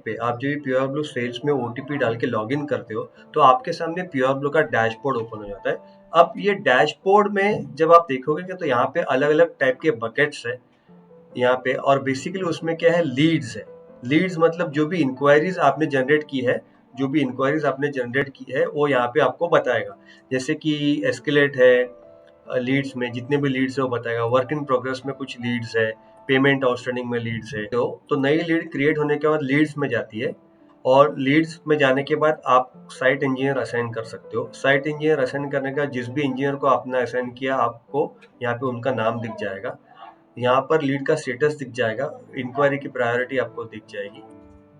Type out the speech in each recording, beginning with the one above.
पे आप जो ये प्योर ब्लू सेल्स में ओटीपी डाल के लॉगिन करते हो, तो आपके सामने प्योर ब्लू का डैशबोर्ड ओपन हो जाता है। अब ये डैशबोर्ड में जब आप देखोगे कि तो यहाँ पे अलग-अलग टाइप के बकेट्स है यहाँ पे, और बेसिकली उसमें क्या है, लीड्स है। लीड्स मतलब जो भी इंक्वायरीज आपने जनरेट की है, जो भी इंक्वायरीज आपने जनरेट की है वो यहाँ पे आपको बताएगा। जैसे कि एस्केलेट है, लीड्स में जितने भी लीड्स है वो बताएगा। वर्क इन प्रोग्रेस में कुछ लीड्स है, पेमेंट आउटस्टैंडिंग में लीड्स है। तो नई लीड क्रिएट होने के बाद लीड्स में जाती है, और लीड्स में जाने के बाद आप साइट इंजीनियर असाइन कर सकते हो। साइट इंजीनियर असाइन करने का जिस भी इंजीनियर को आपने असाइन किया, आपको यहाँ पे उनका नाम दिख जाएगा, यहाँ पर लीड का स्टेटस दिख जाएगा, इंक्वायरी की प्रायोरिटी आपको दिख जाएगी।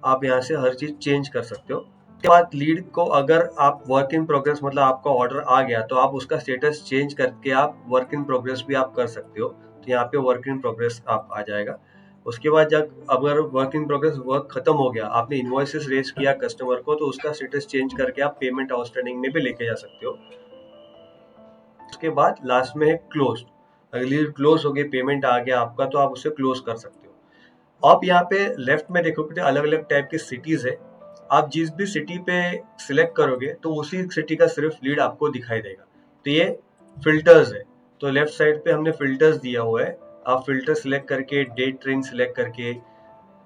आप यहाँ से हर चीज चेंज कर सकते हो। उसके बाद लीड को अगर आप वर्क इन प्रोग्रेस मतलब आपका ऑर्डर आ गया, तो आप उसका स्टेटस चेंज करके आप वर्क इन प्रोग्रेस भी आप कर सकते हो। तो यहाँ पे वर्क इन प्रोग्रेस आप आ जाएगा। उसके बाद जब अगर वर्क इन प्रोग्रेस वर्क खत्म हो गया, आपने इनवॉइसेस रेज किया कस्टमर को, तो उसका स्टेटस चेंज करके आप पेमेंट आउटस्टैंडिंग में भी लेके जा सकते हो। उसके बाद लास्ट में है क्लोज। अगली क्लोज हो गई, पेमेंट आ गया आपका, तो आप उसे क्लोज कर सकते हो। आप यहाँ पे लेफ्ट में देखोगे तो अलग अलग टाइप की सिटीज है। आप जिस भी सिटी पे सिलेक्ट करोगे तो उसी सिटी का सिर्फ लीड आपको दिखाई देगा। तो ये फिल्टर्स है। तो लेफ्ट साइड पे हमने फिल्टर्स दिया हुआ है। आप फिल्टर सिलेक्ट करके, डेट ट्रेन सिलेक्ट करके,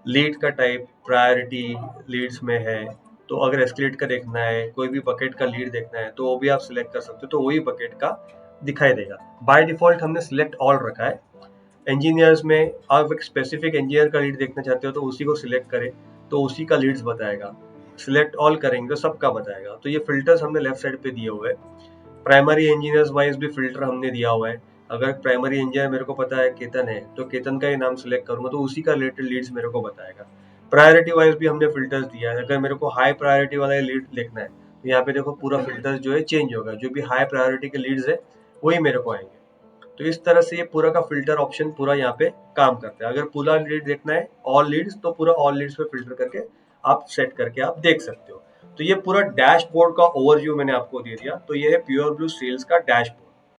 लीड का टाइप प्रायोरिटी लीड्स में है, तो अगर एस्केलेट का देखना है, कोई भी बकेट का लीड देखना है, तो वो भी आप सिलेक्ट कर सकते हो, तो वही बकेट का दिखाई देगा। बाय डिफॉल्ट हमने सिलेक्ट ऑल रखा है। इंजीनियर्स में आप एक स्पेसिफिक इंजीनियर का लीड देखना चाहते हो तो उसी को सिलेक्ट करें, तो उसी का लीड्स बताएगा। सिलेक्ट ऑल करेंगे तो सबका बताएगा। तो ये फिल्टर्स हमने लेफ्ट साइड पे दिए हुए हैं। प्राइमरी इंजीनियर्स वाइज भी फिल्टर हमने दिया हुआ है। अगर प्राइमरी इंजीनियर मेरे को पता है केतन है, तो केतन का ही नाम सिलेक्ट करूंगा तो उसी का रिलेटेड लीड्स मेरे को बताएगा। प्रायोरिटी वाइज भी हमने फिल्टर्स दिया है। अगर मेरे को हाई प्रायोरिटी वाला लीड लिखना है, तो यहाँ पे देखो पूरा फिल्टर्स जो है चेंज होगा। जो भी हाई प्रायोरिटी के लीड्स है वही मेरे को आएंगे। तो इस तरह से ये पूरा का फिल्टर ऑप्शन पूरा यहाँ पे काम करता है। अगर पूरा लीड देखना है ऑल लीड्स, तो पूरा ऑल लीड्स पे फिल्टर करके आप सेट करके आप देख सकते हो। तो ये पूरा डैशबोर्ड का ओवरव्यू मैंने आपको दे दिया। तो ये है प्योर ब्लू सेल्स का डैशबोर्ड।